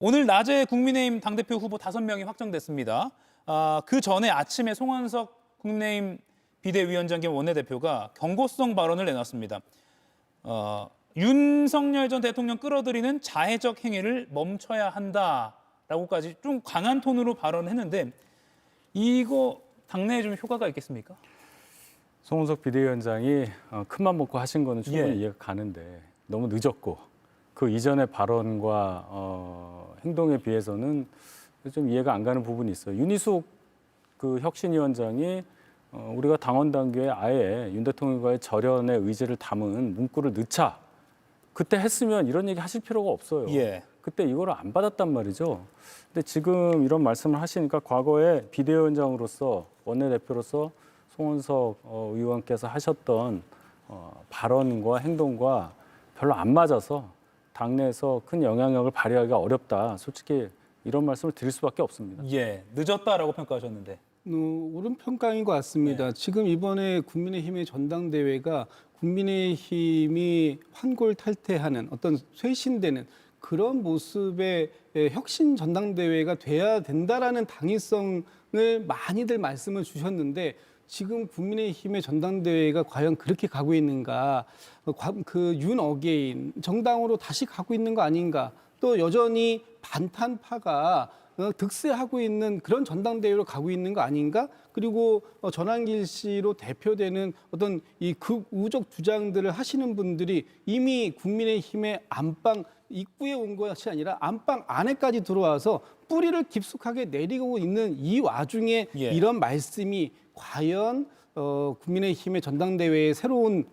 오늘 낮에 국민의힘 당대표 후보 5명이 확정됐습니다. 그 전에 아침에 송원석 국민의힘 비대위원장 겸 원내대표가 경고성 발언을 내놨습니다. 윤석열 전 대통령 끌어들이는 자해적 행위를 멈춰야 한다라고까지 좀 강한 톤으로 발언했는데 이거 당내에 좀 효과가 있겠습니까? 송원석 비대위원장이 큰맘 먹고 하신 거는 충분히 예. 이해가 가는데 너무 늦었고 그 이전의 발언과 행동에 비해서는 좀 이해가 안 가는 부분이 있어요. 윤희숙 그 혁신위원장이 우리가 당원 당규에 아예 윤 대통령과의 절연의 의지를 담은 문구를 넣자. 그때 했으면 이런 얘기 하실 필요가 없어요. 예. 그때 이거를 안 받았단 말이죠. 근데 지금 이런 말씀을 하시니까 과거에 비대위원장으로서 원내대표로서 송원석 의원께서 하셨던 발언과 행동과 별로 안 맞아서 당내에서 큰 영향력을 발휘하기가 어렵다. 솔직히 이런 말씀을 드릴 수밖에 없습니다. 예, 늦었다라고 평가하셨는데. 옳은 평가인 것 같습니다. 네. 지금 이번에 국민의힘의 전당대회가 국민의힘이 환골탈태하는 어떤 쇄신되는 그런 모습의 혁신 전당대회가 돼야 된다라는 당위성을 많이들 말씀을 주셨는데 지금 국민의힘의 전당대회가 과연 그렇게 가고 있는가? 그 윤어게인 정당으로 다시 가고 있는 거 아닌가? 또 여전히 반탄파가 득세하고 있는 그런 전당대회로 가고 있는 거 아닌가? 그리고 전환길 씨로 대표되는 어떤 이 극우적 주장들을 하시는 분들이 이미 국민의힘의 안방 입구에 온 것이 아니라 안방 안에까지 들어와서 뿌리를 깊숙하게 내리고 있는 이 와중에 예. 이런 말씀이 과연 국민의힘의 전당대회의 새로운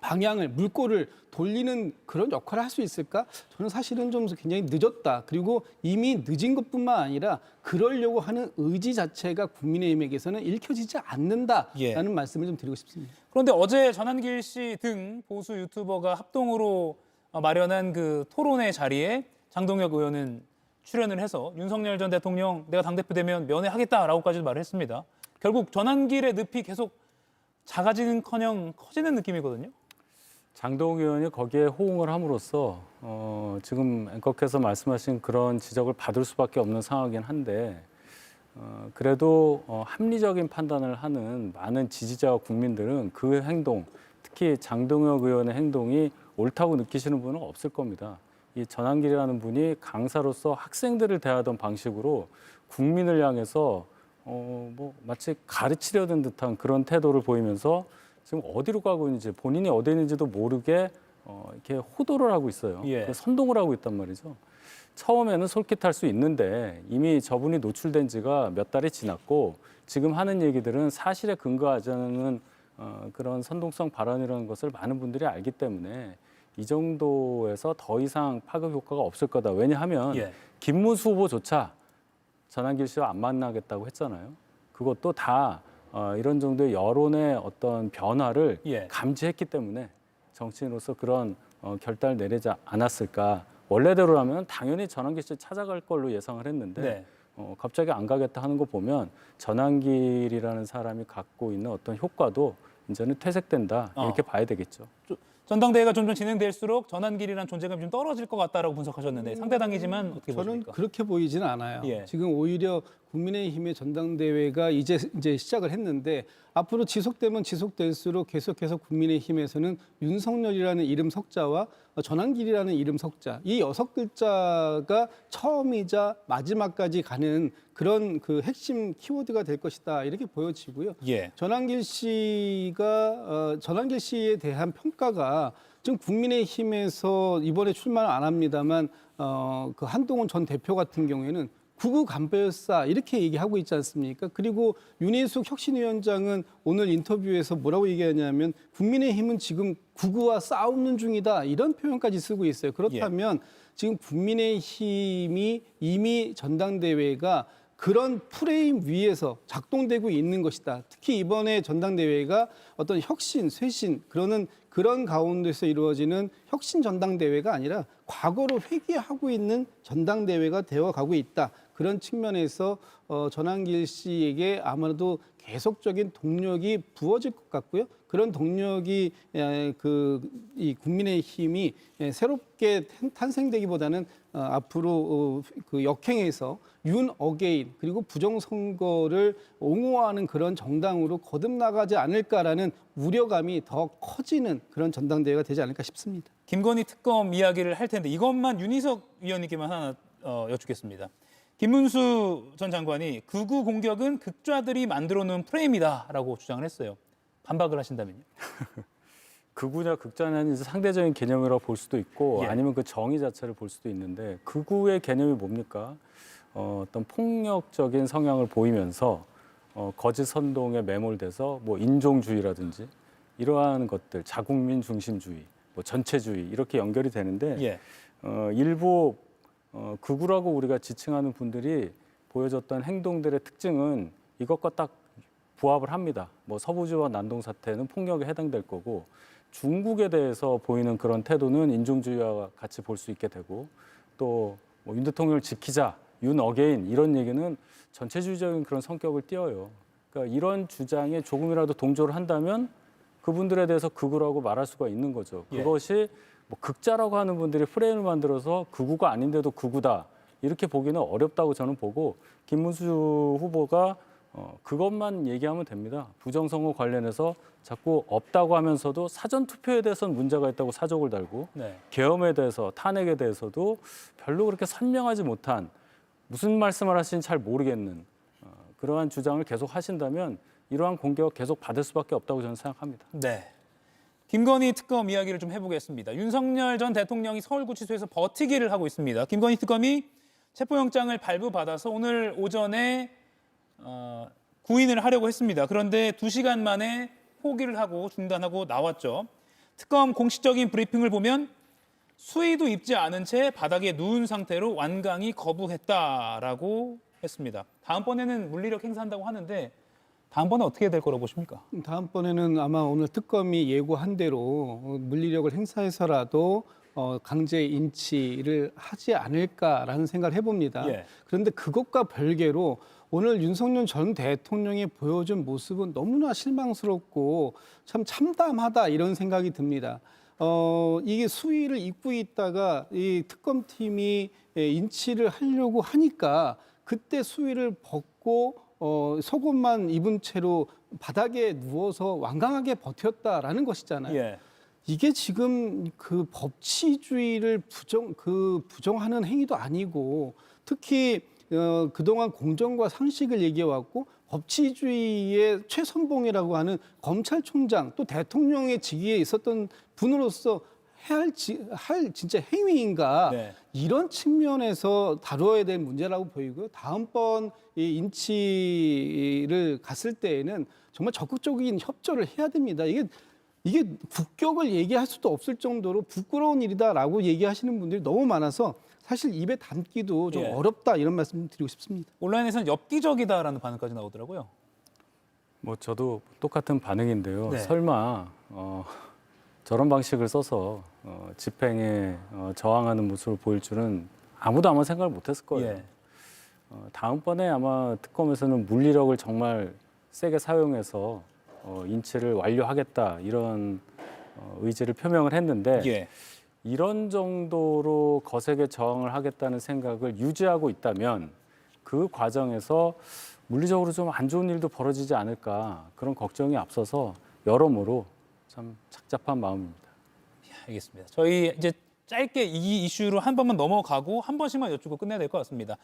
방향을 물꼬를 돌리는 그런 역할을 할 수 있을까? 저는 사실은 좀 굉장히 늦었다. 그리고 이미 늦은 것뿐만 아니라 그러려고 하는 의지 자체가 국민의힘에게서는 읽혀지지 않는다라는 예. 말씀을 좀 드리고 싶습니다. 그런데 어제 전한길 씨 등 보수 유튜버가 합동으로 마련한 그 토론회 자리에 장동혁 의원은 출연을 해서 윤석열 전 대통령 내가 당대표 되면 면회하겠다라고까지 말을 했습니다. 결국 전한길의 늪이 계속 작아지는커녕 커지는 느낌이거든요. 장동욱 의원이 거기에 호응을 함으로써 지금 앵커께서 말씀하신 그런 지적을 받을 수밖에 없는 상황이긴 한데 그래도 합리적인 판단을 하는 많은 지지자와 국민들은 그 행동, 특히 장동혁 의원의 행동이 옳다고 느끼시는 분은 없을 겁니다. 이 전한길이라는 분이 강사로서 학생들을 대하던 방식으로 국민을 향해서 마치 가르치려는 듯한 그런 태도를 보이면서 지금 어디로 가고 있는지 본인이 어디 있는지도 모르게 이렇게 호도를 하고 있어요. 예. 선동을 하고 있단 말이죠. 처음에는 솔깃할 수 있는데 이미 저분이 노출된 지가 몇 달이 지났고 지금 하는 얘기들은 사실에 근거하지 않는 그런 선동성 발언이라는 것을 많은 분들이 알기 때문에 이 정도에서 더 이상 파급 효과가 없을 거다. 왜냐하면 예. 김문수 후보조차 전한길 씨와 안 만나겠다고 했잖아요. 그것도 다 이런 정도의 여론의 어떤 변화를 예. 감지했기 때문에 정치인으로서 그런 결단을 내리지 않았을까. 원래대로라면 당연히 전한길 씨 찾아갈 걸로 예상을 했는데 네. 갑자기 안 가겠다 하는 거 보면 전한길이라는 사람이 갖고 있는 어떤 효과도 이제는 퇴색된다 이렇게 봐야 되겠죠. 전당대회가 점점 진행될수록 전한길이라는 존재감이 좀 떨어질 것 같다라고 분석하셨는데 상대 당이지만 어떻게 저는 보십니까? 그렇게 보이지는 않아요. 예. 지금 오히려 국민의힘의 전당대회가 이제 시작을 했는데 앞으로 지속되면 지속될수록 계속해서 국민의힘에서는 윤석열이라는 이름 석자와 전한길이라는 이름 석자 이 6글자가 처음이자 마지막까지 가는 그런 그 핵심 키워드가 될 것이다 이렇게 보여지고요. 예. 전한길 씨에 대한 평가가 지금 국민의힘에서 이번에 출마를 안 합니다만 그 한동훈 전 대표 같은 경우에는 구구 간부였사 이렇게 얘기하고 있지 않습니까? 그리고 윤희숙 혁신위원장은 오늘 인터뷰에서 뭐라고 얘기하냐면 국민의힘은 지금 구구와 싸우는 중이다 이런 표현까지 쓰고 있어요. 그렇다면 지금 국민의힘이 이미 전당대회가 그런 프레임 위에서 작동되고 있는 것이다. 특히 이번에 전당대회가 어떤 혁신, 쇄신 그런 가운데서 이루어지는 혁신 전당대회가 아니라 과거로 회귀하고 있는 전당대회가 되어가고 있다. 그런 측면에서 전한길 씨에게 아무래도 계속적인 동력이 부어질 것 같고요. 그런 동력이 이 국민의힘이 새롭게 탄생되기보다는 앞으로 그 역행해서 윤 어게인 그리고 부정선거를 옹호하는 그런 정당으로 거듭나가지 않을까라는 우려감이 더 커지는 그런 전당대회가 되지 않을까 싶습니다. 김건희 특검 이야기를 할 텐데 이것만 윤희석 위원님께만 하나 여쭙겠습니다. 김문수 전 장관이 극우 공격은 극좌들이 만들어놓은 프레임이다라고 주장을 했어요. 반박을 하신다면요? 극우냐 극좌냐는 이제 상대적인 개념이라고 볼 수도 있고 예. 아니면 그 정의 자체를 볼 수도 있는데 극우의 개념이 뭡니까? 어떤 폭력적인 성향을 보이면서 거짓 선동에 매몰돼서 뭐 인종주의라든지 이러한 것들, 자국민 중심주의, 뭐 전체주의 이렇게 연결이 되는데 예. 일부 극우라고 우리가 지칭하는 분들이 보여줬던 행동들의 특징은 이것과 딱 부합을 합니다. 뭐 서부지와 난동 사태는 폭력에 해당될 거고 중국에 대해서 보이는 그런 태도는 인종주의와 같이 볼 수 있게 되고 또 뭐 윤 대통령을 지키자, 윤 어게인 이런 얘기는 전체주의적인 그런 성격을 띄어요. 그러니까 이런 주장에 조금이라도 동조를 한다면 그분들에 대해서 극우라고 말할 수가 있는 거죠. 예. 그것이 뭐 극자라고 하는 분들이 프레임을 만들어서 극우가 아닌데도 극우다 이렇게 보기는 어렵다고 저는 보고 김문수 후보가 그것만 얘기하면 됩니다. 부정선거 관련해서 자꾸 없다고 하면서도 사전투표에 대해서는 문제가 있다고 사족을 달고 네. 계엄에 대해서 탄핵에 대해서도 별로 그렇게 선명하지 못한 무슨 말씀을 하시는지 잘 모르겠는 그러한 주장을 계속 하신다면 이러한 공격 계속 받을 수밖에 없다고 저는 생각합니다. 네. 김건희 특검 이야기를 좀 해보겠습니다. 윤석열 전 대통령이 서울구치소에서 버티기를 하고 있습니다. 김건희 특검이 체포영장을 발부받아서 오늘 오전에 구인을 하려고 했습니다. 그런데 2시간 만에 포기를 하고 중단하고 나왔죠. 특검 공식적인 브리핑을 보면 수의도 입지 않은 채 바닥에 누운 상태로 완강히 거부했다라고 했습니다. 다음번에는 물리력 행사한다고 하는데 다음번에 어떻게 될 거라고 보십니까? 다음번에는 아마 오늘 특검이 예고한 대로 물리력을 행사해서라도 강제 인치를 하지 않을까라는 생각을 해봅니다. 예. 그런데 그것과 별개로 오늘 윤석열 전 대통령이 보여준 모습은 너무나 실망스럽고 참 참담하다 이런 생각이 듭니다. 이게 수위를 입고 있다가 이 특검팀이 인치를 하려고 하니까 그때 수위를 벗고 속옷만 입은 채로 바닥에 누워서 완강하게 버텼다라는 것이잖아요. 예. 이게 지금 그 법치주의를 부정하는 행위도 아니고 특히 그동안 공정과 상식을 얘기해왔고 법치주의의 최선봉이라고 하는 검찰총장 또 대통령의 직위에 있었던 분으로서 할 진짜 행위인가 네. 이런 측면에서 다루어야 될 문제라고 보이고요. 다음번 이 인치를 갔을 때에는 정말 적극적인 협조를 해야 됩니다. 이게 국격을 얘기할 수도 없을 정도로 부끄러운 일이다라고 얘기하시는 분들이 너무 많아서 사실 입에 담기도 좀 예. 어렵다 이런 말씀 드리고 싶습니다. 온라인에서는 엽기적이다라는 반응까지 나오더라고요. 뭐 저도 똑같은 반응인데요. 네. 설마 저런 방식을 써서 집행에 저항하는 모습을 보일 줄은 아무도 아마 생각을 못했을 거예요. 예. 다음번에 아마 특검에서는 물리력을 정말 세게 사용해서 인치를 완료하겠다 이런 의지를 표명을 했는데 예. 이런 정도로 거세게 저항을 하겠다는 생각을 유지하고 있다면 그 과정에서 물리적으로 좀 안 좋은 일도 벌어지지 않을까 그런 걱정이 앞서서 여러모로 참 착잡한 마음입니다. 알겠습니다. 저희 이제 짧게 이 이슈로 한 번만 넘어가고 한 번씩만 여쭙고 끝내야 될 것 같습니다.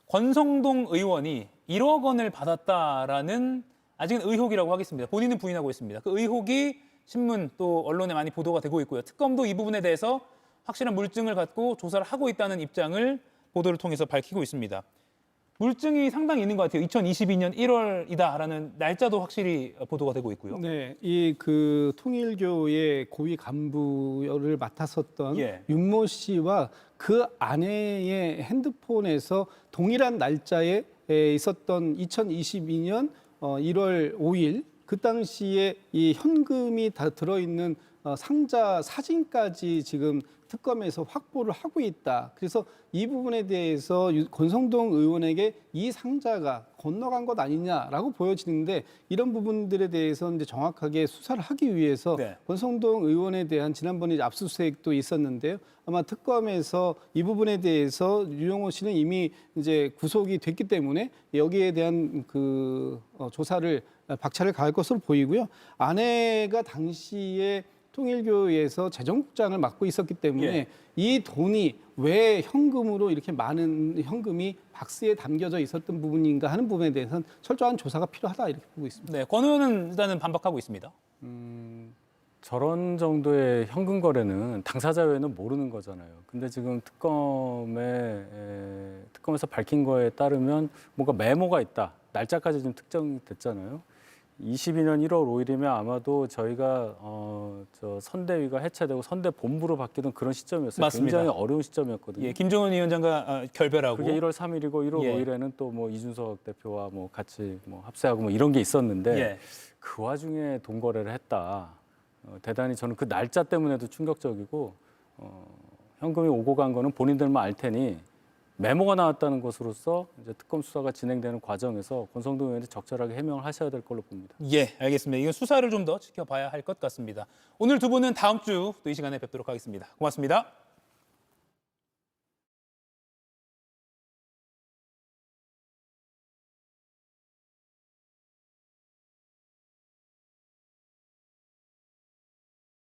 권성동 의원이 1억 원을 받았다라는 아직은 의혹이라고 하겠습니다. 본인은 부인하고 있습니다. 그 의혹이 신문 또 언론에 많이 보도가 되고 있고요. 특검도 이 부분에 대해서 확실한 물증을 갖고 조사를 하고 있다는 입장을 보도를 통해서 밝히고 있습니다. 물증이 상당히 있는 것 같아요. 2022년 1월이다라는 날짜도 확실히 보도가 되고 있고요. 네, 이 그 통일교의 고위 간부를 맡았었던 예. 윤모 씨와 그 아내의 핸드폰에서 동일한 날짜에 있었던 2022년 1월 5일 그 당시에 이 현금이 다 들어있는 상자 사진까지 지금 특검에서 확보를 하고 있다. 그래서 이 부분에 대해서 권성동 의원에게 이 상자가 건너간 것 아니냐라고 보여지는데 이런 부분들에 대해서 이제 정확하게 수사를 하기 위해서 네. 권성동 의원에 대한 지난번에 이제 압수수색도 있었는데요. 아마 특검에서 이 부분에 대해서 유영호 씨는 이미 이제 구속이 됐기 때문에 여기에 대한 조사를 박차를 가할 것으로 보이고요. 아내가 당시에 통일교에서 재정국장을 맡고 있었기 때문에 예. 이 돈이 왜 현금으로 이렇게 많은 현금이 박스에 담겨져 있었던 부분인가 하는 부분에 대해서는 철저한 조사가 필요하다 이렇게 보고 있습니다. 네, 권 의원은 일단은 반박하고 있습니다. 저런 정도의 현금 거래는 당사자 외에는 모르는 거잖아요. 근데 지금 특검에서 밝힌 거에 따르면 뭔가 메모가 있다. 날짜까지 좀 특정됐잖아요. 22년 1월 5일이면 아마도 저희가 저 선대위가 해체되고 선대 본부로 바뀌던 그런 시점이었어요. 맞습니다. 굉장히 어려운 시점이었거든요. 예, 김정은 위원장과 결별하고 그게 1월 3일이고 1월 예. 5일에는 또 뭐 이준석 대표와 뭐 같이 뭐 합세하고 뭐 이런 게 있었는데 예. 그 와중에 돈 거래를 했다. 대단히 저는 그 날짜 때문에도 충격적이고 현금이 오고 간 거는 본인들만 알 테니 메모가 나왔다는 것으로서 이제 특검 수사가 진행되는 과정에서 권성동 의원이 적절하게 해명을 하셔야 될 걸로 봅니다. 예, 알겠습니다. 이건 수사를 좀 더 지켜봐야 할 것 같습니다. 오늘 두 분은 다음 주 또 이 시간에 뵙도록 하겠습니다. 고맙습니다.